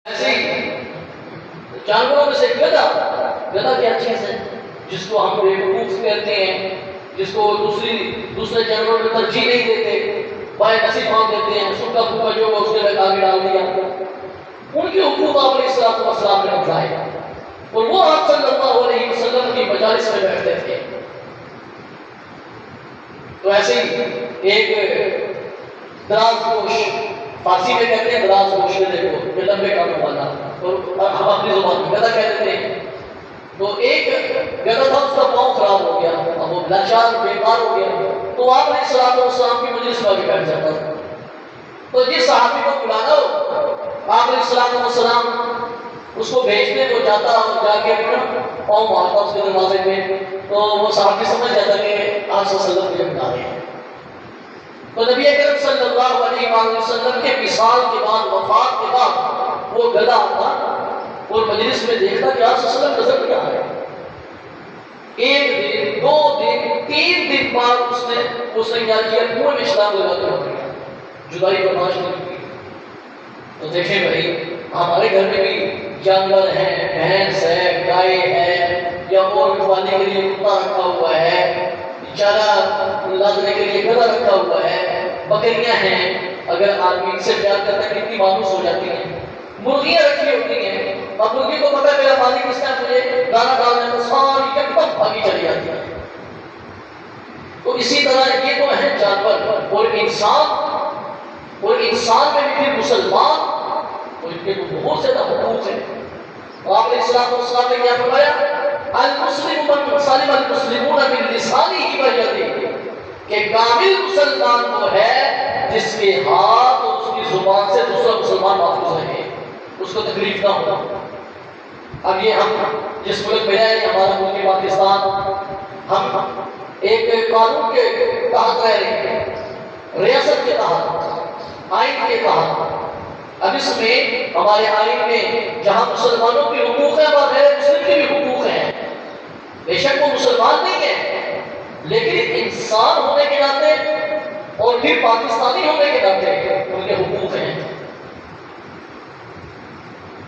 ایسے ہی جانوروں میں سے گدھا کیا چیز ہے جس کو ہم بیوقوف کہتے ہیں، جس کو دوسرے جانوروں میں ترجیح نہیں دیتے، بائیں نصیب مانگ دیتے ہیں، سکا پھوکا جو اس کے بعد آگے ڈال دیا. ان کی حقوق آپ علیہ السلام نے بتائے اور وہ آپ صلی اللہ علیہ وسلم کی مجالس میں بیٹھتے تھے. تو ایسے ہی ایک دراز گوش، فارسی میں کہتے ہیں دراز گوش گدھے کو، یہ لمبے کانوں والا، اور ہم اپنی زبان میں گدھا کہہ دیتے ہیں. تو ایک گدھا تھا، اس کا پاؤں خراب ہو گیا، اب وہ لاچار بیمار ہو گیا، تو آپ علیہ السلام کی مجلس میں بھی بیٹھ جاتا تھا. تو جس صحابی کو بلانا ہو، آپ علیہ السلام اس کو بھیجتے، وہ جاتا اور جا کے پاؤں مارتا اس کے دروازے پہ، تو وہ صحابی سمجھ جاتا کہ آپ صلی اللہ علیہ وسلم مجھے بلا رہے ہیں. تو نبی اکرم صلی اللہ علیہ وسلم کے وصال کے بعد، وفات کے بعد، وہ گدھا آتا اور مجلس میں دیکھتا کہ آپ صلی اللہ علیہ وسلم نظر کیا ہے. ایک دن، دو دن، 3 دن بعد اس نے کیا کیا، کنویں میں چھلانگ لگا کر ہو گیا، جدائی برداشت نہیں کی. تو دیکھیں بھائی، ہمارے گھر میں بھی جانور ہیں، بھینس ہے، گائے ہے، یا اور کھوانے کے لیے کتا رکھا ہوا ہے، چارہ لادنے کے لیے گدھا رکھا ہوا ہے، بکریاں ہیں. اگر آدمی سے پیار کرتا ہے کتنی مانوس ہو جاتی ہیں. مرغیاں رکھی ہوتی ہیں، اب مرغی کو پتہ ہے میرا مالک اس ٹائم مجھے دانا ڈالنے میں ساری یکدم بھاگی چلی جاتی ہے. تو اسی طرح یہ تو ہے جانور، اور انسان میں بھی پھر مسلمان، اور ان کے تو بہت زیادہ حقوق ہیں. آپ علیہ السلام نے کیا فرمایا، المسلم من سلم المسلمون من لسانه ويده، کہ کامل مسلمان وہ ہے جس کے ہاتھ اور اس کی زبان سے دوسرا مسلمان محفوظ رہے، اس کو تکلیف نہ ہو. اب یہ ہم جس ملک میں ہیں، ہمارا ملک پاکستان، ہم ایک قانون کے تحت رہ رہے ہیں، ریاست کے تحت، آئین کے تحت. اب اس میں ہمارے آئین میں جہاں مسلمانوں کے حقوق ہیں، وہاں غیر مسلم کے بھی حقوق ہیں. بے شک وہ مسلمان نہیں ہے، لیکن انسان ہونے کے ناطے اور پھر پاکستانی ہونے کے ناطے ان کے حقوق ہیں.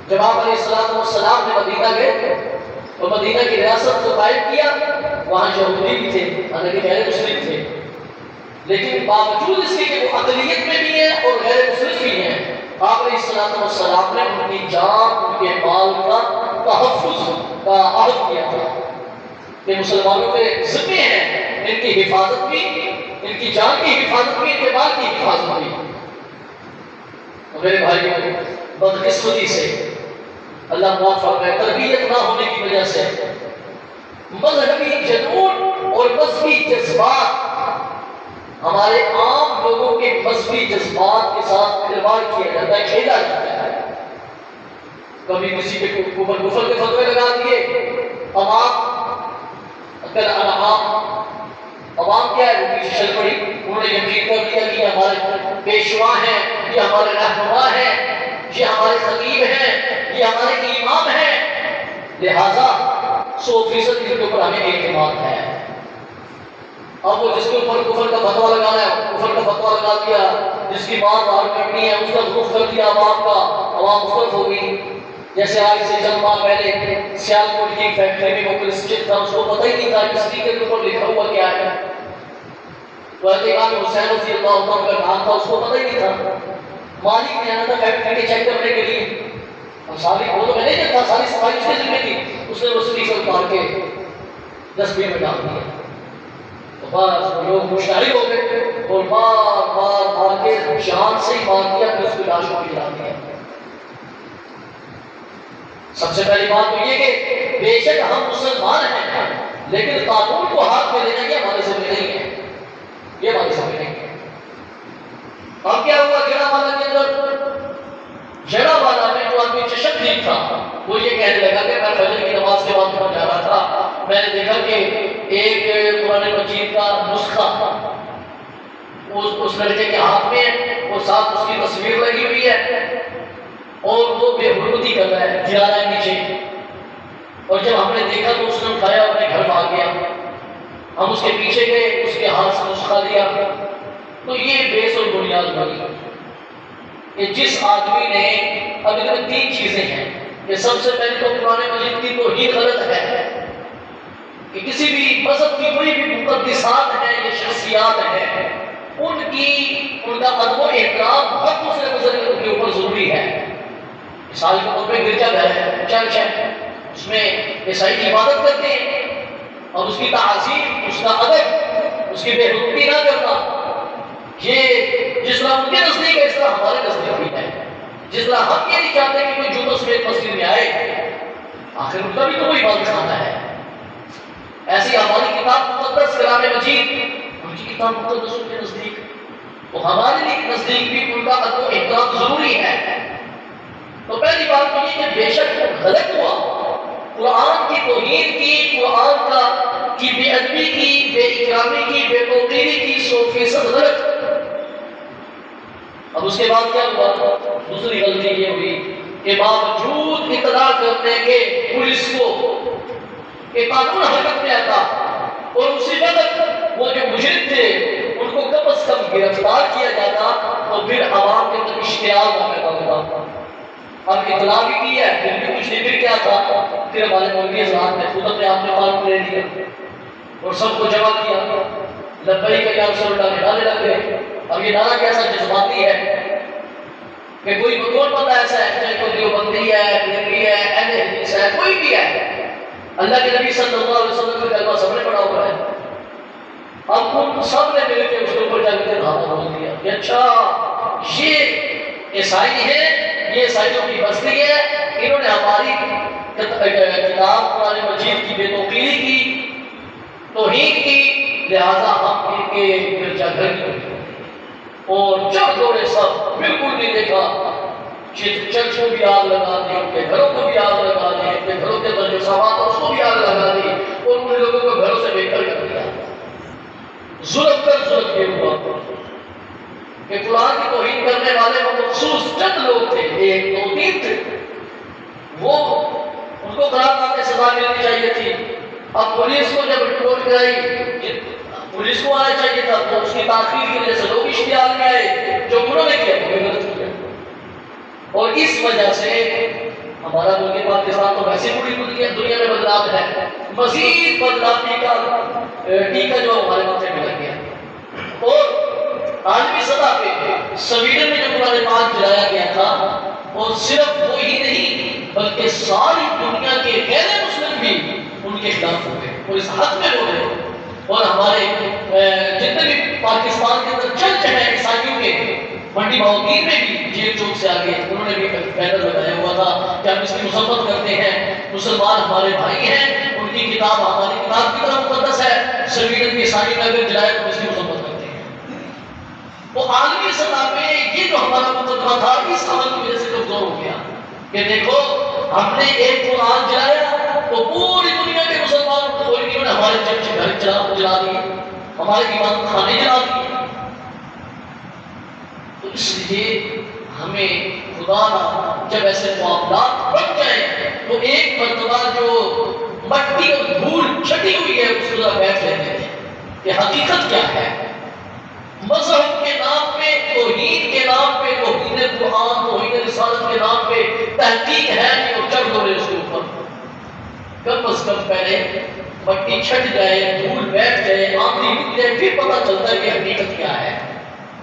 جب آپ علیہ السلام نے مدینہ گئے اور مدینہ کی ریاست کو قائم کیا، وہاں یہودی بھی تھے، حالانکہ غیر مسلم تھے، لیکن باوجود اس کے کہ وہ اقلیت میں بھی ہیں اور غیر مسلم بھی ہیں، آپ علیہ السلام نے ان کی جان، ان کے مال کا تحفظ کا عہد کیا تھا کہ مسلمانوں کے ذمے ہیں ان کی حفاظت بھی، ان کی جان کی حفاظت بھی، ان کے مال کی حفاظت بھی. میرے بھائیوں، بدقسمتی سے اللہ معاف فرمائے، تربیت نہ ہونے کی وجہ سے مذہبی جنون اور مذہبی جذبات، ہمارے عام لوگوں کے مذہبی جذبات کے ساتھ کھلواڑ کیا جاتا ہے، کھیلا جاتا ہے. کبھی کسی کے اوپر کفر کے فتوے لگا دیے. عوام کیا ہے، وہ پیچھے چل پڑی، انہوں نے یقین کر لیا کہ یہ ہمارے پیشوا ہیں، یہ ہمارے رہنما ہیں، یہ ہمارے خطیب ہیں، یہ ہمارے امام ہیں، لہذا 100% ان کے اوپر ہمیں اعتماد ہے. اب وہ جس کے اوپر کفر کا فتویٰ لگانا ہے، کفر کا فتویٰ لگا دیا، جس کی بات باہر کرنی ہے اس کا رخ کر دیا عوام کا، عوام مختلف ہوگی. جیسے آج سے چند ماہ پہلے سیالکوٹ کی فیکٹری میں وہ کرسچن تھا، اس کو پتہ ہی نہیں تھا کہ اسٹیکر کے اوپر لکھا ہوا کیا ہے. تو امام حسین رضی اللہ عنہ کا نام تھا، اس کو پتہ ہی نہیں تھا. مالک نے آنا تھا فیکٹری چیک کرنے کے لیے، اور ساری وہ تو مینیجر تھا، ساری صفائی اس کی ذمہ تھی. اس نے وہ اسٹیکر اتار کے ڈسٹ بن میں ڈال دیا. تو بس لوگ مشتعل ہو گئے اور مار کے جان سے ہی مار دیا، پھر اس کی لاش کو جلا دیا. سب سے پہلی بات تو یہ کہ بے شک ہم مسلمان ہیں، لیکن قانون کو ہاتھ میں لینا یہ ہمارے ذمہ نہیں ہے، یہ ہمارے ذمہ نہیں ہے. اب کیا ہوا جڑا والا کے اندر، جڑا والا میں جو آدمی چشم دید تھا، وہ یہ کہنے لگا کہ میں فجر کی نماز کے بعد جا رہا تھا، میں نے دیکھا کہ ایک قرآن مجید کا نسخہ اس لڑکے کے ہاتھ میں ہے، اور ساتھ اس کی تصویر لگی ہوئی ہے، اور وہ بے حرمتی کر رہا ہے، گرا رہا ہے نیچے. اور جب ہم نے دیکھا تو اس نے اٹھایا، اپنے گھر بھاگ گیا. ہم اس کے پیچھے گئے، اس کے ہاتھ سے نسخہ لیا. تو یہ بیس اور بنیاد بنی. کہ جس آدمی نے، اب ان میں 3 چیزیں ہیں کہ سب سے پہلے تو قرآن مجید کی توہین غلط ہے کہ کسی بھی مذہب کی کوئی بھی مقدسات ہیں یا شخصیات ہیں ان کا ادب و احترام ہر دوسرے مذہب کے اوپر ضروری ہے۔ مثال کے طور پہ گرجا گھر ہے، چرچ ہے، اس میں عیسائی کی عبادت کرتے ہیں اور اس کی تعظیم، اس کا ادب، اس کی بے حرمتی نہ کرنا، یہ جس طرح ان کے نزدیک ہے اس طرح ہمارے نزدیک بھی ہے۔ جس طرح ہم یہ نہیں چاہتے کہ کوئی جوتوں سمیت مسجد میں آئے، آخر ان کا بھی تو کوئی بات کھانا ہے۔ ایسی ہماری کتاب مقدس کلام مجید، ان کی کتاب مقدس ان کے نزدیک، تو ہمارے لیے نزدیک بھی ان کا ادب و احترام ضروری ہے۔ تو پہلی بات تو یہ کہ بے شک وہ غلط ہوا، قرآن کی توہین کی، قرآن کی بے ادبی کی، بے اکرامی کی، بے توقیری کی 100% غلط۔ اب اس کے بعد کیا ہوا؟ دوسری غلطی یہ ہوئی کہ باوجود اطلاع کرنے کے پولیس کو کہ قانون حرکت میں آتا اور اسی وقت وہ جو مجرم تھے ان کو کم از کم گرفتار کیا جاتا تو پھر عوام کے اندر اشتعال نہ پیدا ہوتا۔ اب اطلاع بھی کی ہے، پھر بھی کچھ نہیں، پھر کیا تھا؟ پھر ہمارے مولوی حضرات نے خود اپنے آپ میں قانون لے لیا اور سب کو جمع کیا، لبیک یا رسول اللہ کے نعرے لگے۔ اب یہ نعرہ کیسا جذباتی ہے کہ کوئی کون بندہ ایسا ہے، چاہے کوئی دیوبندی ہے، بریلوی ہے، اہل حدیث ہے، کوئی بھی ہے، اللہ کے نبی صلی اللہ علیہ وسلم کا کلمہ سب نے پڑھا ہوا ہے، اب ان سب نے مل کے اس کے اوپر جا کے دھاوا بول دیا کہ اچھا یہ عیسائی ہے، یہ عیسائیوں کی بستی ہے، انہوں نے ہماری کتاب قرآن مجید کی بے توقیری کی، توہین کی، لہذا ہم ان کے گرجا گھر کی اور چڑھ دوڑے سب، بالکل نہیں دیکھا، چرچ کو بھی آگ لگا دی، ان کے گھروں کو بھی آگ لگا دی، ان کے گھروں کے اندر جو سامان تھا اس کو بھی آگ لگا دی اور ان لوگوں کو گھروں سے بے گھر کر دیا۔ ظلم پر ظلم یہ ہوا کہ قرآن کی توہین کرنے والے وہ مخصوص چند لوگ تھے، 1 2 3 تھے، وہ ان کو قرار دے سزا ملنی چاہیے تھی۔ اب پولیس کو جب رپورٹ کرائی، پولیس کو آنا چاہیے تھا، تو اس کی تاخیر کی وجہ سے لوگ اشتعال میں آئے، جو انہوں نے کیا وہ غلط کیا، اور اس وجہ سے ہمارا ملک پاکستان تو ویسے پوری دنیا میں بدلاؤ ہے، مزید بدلاؤ کا ٹیکہ جو ہمارے ماتھے میں لگ گیا۔ اور عالمی سطح پہ سویڈن میں جو قرآن پاک جلایا گیا تھا، اور صرف وہ ہی نہیں بلکہ ساری دنیا کے غیر مسلم بھی ان کے خلاف ہو گئے اور اس حد میں ہو گئے، اور ہمارے جتنے بھی پاکستان کے اندر چرچ ہیں عیسائیوں کے، منڈی بہاؤدین میں بھی جیل چوک سے آگے انہوں نے بھی بینر لگایا ہوا تھا کہ ہم اس کی مذمت کرتے ہیں، مسلمان ہمارے بھائی ہیں، ان کی کتاب ہماری کتاب کی طرح مقدس ہے، سویڈن کے عیسائی نے اگر جلائے تو اس کی مذمت کرتے ہیں۔ تو عالمی سطح پہ یہ جو ہمارا مقدمہ تھا اس عمل کی وجہ سے کمزور ہو گیا کہ دیکھو ہم نے ایک قرآن جلایا تو پوری دنیا کے مسلمان کوئی نہیں، ہمارے چرچ گھر جلا دیے، ہمارے عبادت خانے جلا دیے۔ تو اس لیے ہمیں خدا نہ جب ایسے معاملات بن جائیں تو ایک مرتبہ جو مٹی اور دھول چھٹی ہوئی ہے اس کو ذرا بیٹھ لیتے ہیں کہ حقیقت کیا ہے۔ مذہب کے نام پہ، توحید کے نام پہ، توحید قرآن، توحید رسالت کے نام پہ تحقیق ہے نہیں اور چڑھ دو رہے اس کے اوپر۔ کم از کم پہلے مٹی چھٹ جائے، دھول بیٹھ جائے، آندھی رک جائے، پھر پتہ چلتا ہے کہ حقیقت کیا ہے،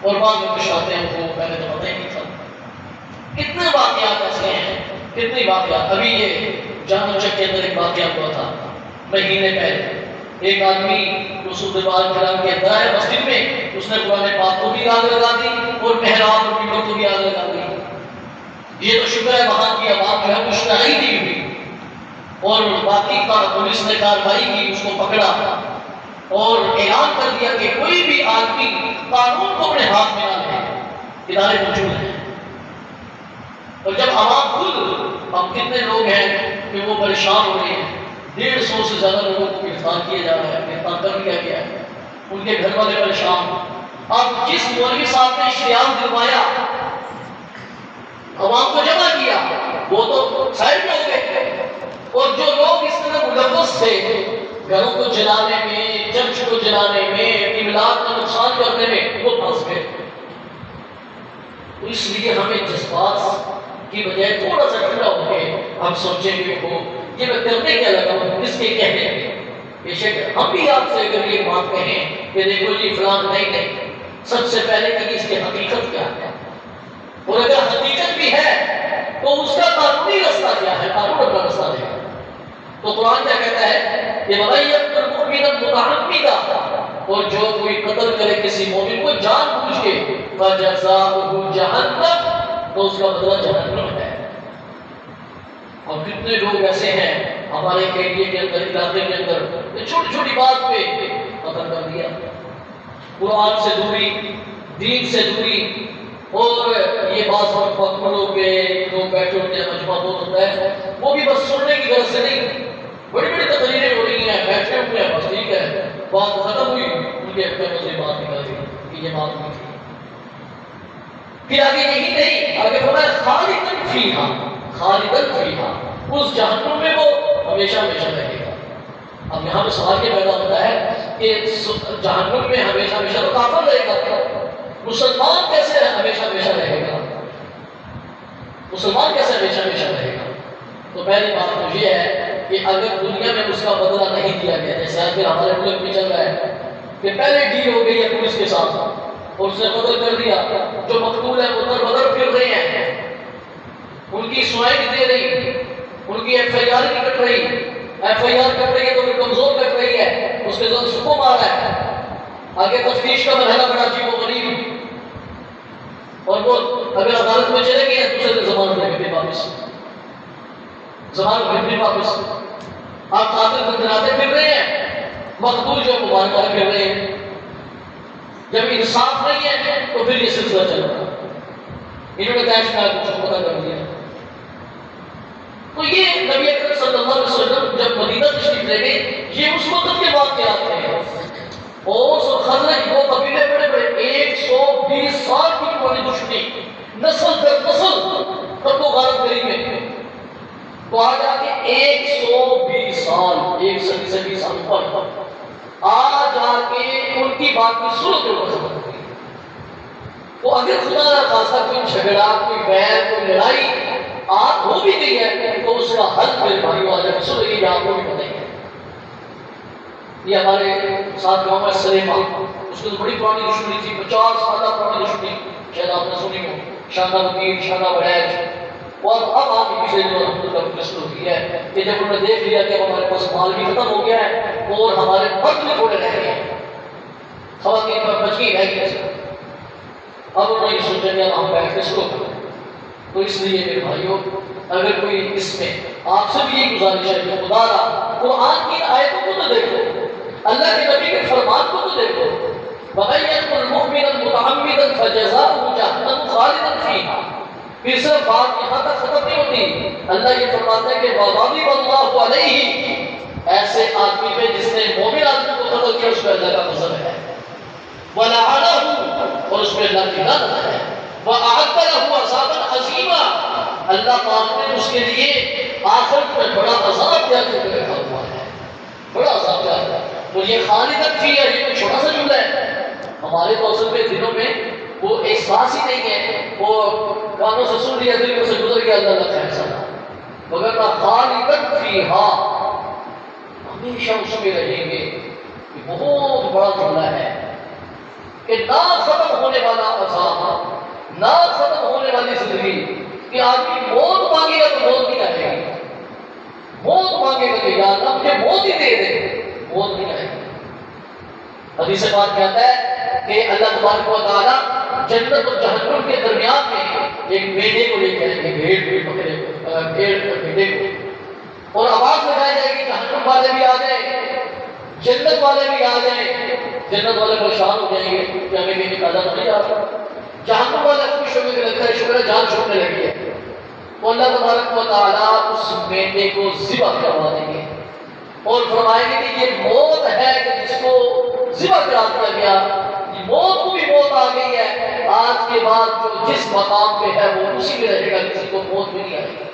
اور بعد میں کچھ آتے ہیں وہ پہلے تو پتہ ہی نہیں تھا۔ کتنے واقعات ایسے ہیں، کتنی واقعات۔ ابھی یہ جامع چک کے اندر ایک واقعہ ہوا تھا مہینے پہلے، ایک آدمی رسول پاک کرام کے اندر آئے مسجد میں، اس نے قرآن پاک کو بھی آگ لگا دی اور محراب اور ممبر کو بھی آگ لگا دی۔ یہ تو شکر ہے وہاں کی عوام جو ہے مشتعل نہیں ہوئی، اور باقی کا پولیس نے کارروائی کی، اس کو پکڑا اور اعلان کر دیا کہ کوئی بھی آدمی قانون کو اپنے ہاتھ میں نہ لے، ادارے موجود ہیں۔ اور جب عوام خود، اب کتنے لوگ ہیں کہ وہ پریشان ہو رہے ہیں، 150 سے زیادہ لوگوں کو گرفتار کیا جا رہا ہے، گرفتار کر لیا گیا ہے، ان کے گھر والے پریشان۔ اب جس مولوی صاحب نے اشتعال دلوایا، عوام کو جمع کیا، وہ تو سائڈ میں ہو گئے، اور جو لوگ اس طرح ملوث تھے گھروں کو جلانے میں، چرچ کو جلانے میں، املاک کا نقصان کرنے میں، وہ پھنس گئے۔ تو اس لیے ہمیں جذبات کی بجائے تھوڑا سا ٹھنڈا ہو کے ہم سوچیں گے کہ یہ میں کرنے کیا لگا ہوں، کس کے کہنے میں. بے شک ہم بھی آپ سے اگر یہ بات کہیں کہ دیکھو جی فلان نہیں، سب سے پہلے کہ اس کی حقیقت کیا ہے، اور اگر حقیقت بھی ہے تو اس کا قانونی رستہ کیا ہے، قانون کا رستہ ہے. تو قرآن کیا کہتا ہے کہ وَمَن يَقْتُلْ مُؤْمِنًا مُتَعَمِّدًا، اور جو کوئی قتل کرے کسی مومن کو جان بوجھ کے فَجَزَاؤُهُ جَهَنَّمُ، تو اس کا بدلہ جہنم ہے. اور کتنے لوگ ایسے ہیں ہمارے ایریا کے اندر، علاقے کے اندر، چھوٹی چھوٹی بات پہ قتل کر دیا. قرآن سے دوری، دین سے دوری. اور یہ بات پکڑوں پہ لوگ بیٹھے ہوتے ہیں، مجمع بہت ہوتا ہے، وہ بھی بس سننے کی غرض سے نہیں، بڑی بڑی تقریریں ہو رہی ہیں، بیٹھے ہوئے ہیں، بس ٹھیک ہے، بات ختم ہوئی، ان کے اپنے سے بات نکل گئی کہ یہ بات نہیں تھی. پھر آگے یہی نہیں، آگے فرمایا خالداً فیہا، خالداً فیہا، اس جہنم میں وہ ہمیشہ ہمیشہ رہے گا. اب یہاں پہ سوال یہ پیدا ہوتا ہے کہ جہنم میں ہمیشہ ہمیشہ تو کافر رہے گا، مسلمان کیسے ہمیشہ ہمیشہ رہے گا؟ مسلمان کیسے ہمیشہ ہمیشہ رہے گا؟ تو پہلی بات تو یہ ہے کہ اگر دنیا میں اس کا بدلہ نہیں دیا گیا، جیسے آج ہمارے ملک میں چل رہا ہے کہ پہلے ڈیل ہو گئی ہے پولیس کے ساتھ اور اس نے قتل کر دیا، جو مقتول ہے وہ در بدر پھر رہے ہیں، ان کی سوائیں نہیں دے رہی، ان کی ایف آئی آر نہیں کٹ رہی، ایف آئی آر کٹ رہی ہے تو پھر کمزور کٹ رہی ہے، اس کے ساتھ سکو مارا ہے. آگے تفتیش کا مرحلہ بڑا عجیب و غریب، اور وہ اگر عدالت میں چلے گئے دوسرے دن ضمانت لے کے واپس، ضمانت بھیجنے واپس. آپ قاتل بندراتے پھر رہے ہیں، مقتول جو مبارکہ پھر رہے ہیں. جب انصاف نہیں ہے تو پھر یہ سلسلہ چل رہا. انہوں نے کہا شاید کچھ پتہ کر دیا. تو یہ نبی اکرم صلی اللہ علیہ وسلم جب مدینہ تشریف لے گئے، یہ اس وقت کے واقعات تھے. اوس اور خزرج وہ قبیلے بڑے بڑے 120 سال کی پرانی دشمنی، نسل در نسل تب وہ غارت گری میں. تو آج آ کے 120 سال، ایک صدی سال پر آج آ کے ان کی بات کی صورت میں ختم ہو گئی. تو اگر خدا نہ خاصا کوئی جھگڑا، کوئی ویر، کوئی لڑائی آج ہو بھی گئی ہے تو اس کا حل میرے بھائیوں آج ہمیں سن رہی ہے، آپ کو بھی پتہ ہی ہے. یہ ہمارے ساتھ گاؤں ہے سلیما، اس کو بڑی پرانی دشمنی تھی، 50 سالہ پرانی دشمنی، شاید آپ نے سنی ہو، شانہ وکیل، شانہ وڑیج. اور اب آپ کی پچھلے دنوں ہم کا فیصلہ ہوتی ہے کہ جب انہوں نے دیکھ لیا کہ ہمارے پاس مال بھی ختم ہو گیا ہے اور ہمارے مرد بھی تھوڑے رہ گئے ہیں، خواتین پر بچ گئی رہ گئی، اب انہوں نے یہ سوچا کہ ہم بیٹھ کے شروع کریں. تو اس لیے میرے بھائیوں، اگر کوئی اس میں آپ سے بھی یہ گزارش ہے کہ خدا را قرآن کی آیتوں کو تو دیکھو، اللہ کے نبی کے فرمان کو تو دیکھو. وَمَن يَقْتُلْ مُؤْمِنًا مُتَعَمِّدًا فَجَزَاؤُهُ جَهَنَّمُ خَالِدًا فِيهَا. پھر صرف بات یہاں تک ختم نہیں ہوتی، اللہ یہ فرماتا ہے کہ وَغَضِبَ اللَّهُ عَلَيْهِ، ایسے آدمی پہ جس نے مومن آدمی کو قتل کیا اس پہ اللہ کا غضب ہے. وَلَعَنَهُ، اور اس پہ اللہ کی لعنت ہے. وَأَعَدَّ لَهُ عَذَابًا عَظِيمًا، اللہ پاک نے اس کے لیے آخرت میں بڑا عذاب تیار کر کے رکھا ہوا ہے، بڑا عذاب تیار کر. تو یہ خالداً فیہا، یہ کوئی چھوٹا سا جملہ ہے. ہمارے تو اصل میں دلوں میں وہ احساس ہی نہیں ہے، وہ کانوں سے سن لیا، دل سے گزر گیا، اللہ کا خیر سنا. مگر خالداً فیہا، ہمیشہ اس میں رہیں گے. یہ بہت بڑا جملہ ہے کہ نہ ختم ہونے والا عذاب، نہ ختم ہونے والی زندگی. کہ آدمی موت مانگے گا تو موت نہیں آئے گی، موت مانگے گا کہ یا اللہ مجھے موت ہی دے دے، موت نہیں آئے گی. حدیث پاک کہتا ہے کہ اللہ تبارک و تعالیٰ جنت اور جہنم کے درمیان میں ایک میڈے کو لے کے آئیں گے، بھیڑ کو، اور آواز لگائی جائے گی، جہنم والے بھی آ جائیں، جنت والے بھی آ جائیں. جنت والے پریشان ہو جائیں گے کہ ہمیں کہیں نکالا تو نہیں جا رہا. جہنم والے خوش ہو کے لگتا ہے شکر ہے جان چھوڑنے لگی ہے. تو اللہ تبارک و تعالیٰ اس میڈے کو ذبح کروا دیں گے اور فرمائیں گے کہ یہ موت ہے کہ جس کو ذبح کرا دیا گیا، یہ موت کو بھی موت آ گئی ہے، آج کے بعد جو جس مقام پہ ہے وہ اسی میں رہے گا، کسی کو موت بھی نہیں آئے گی.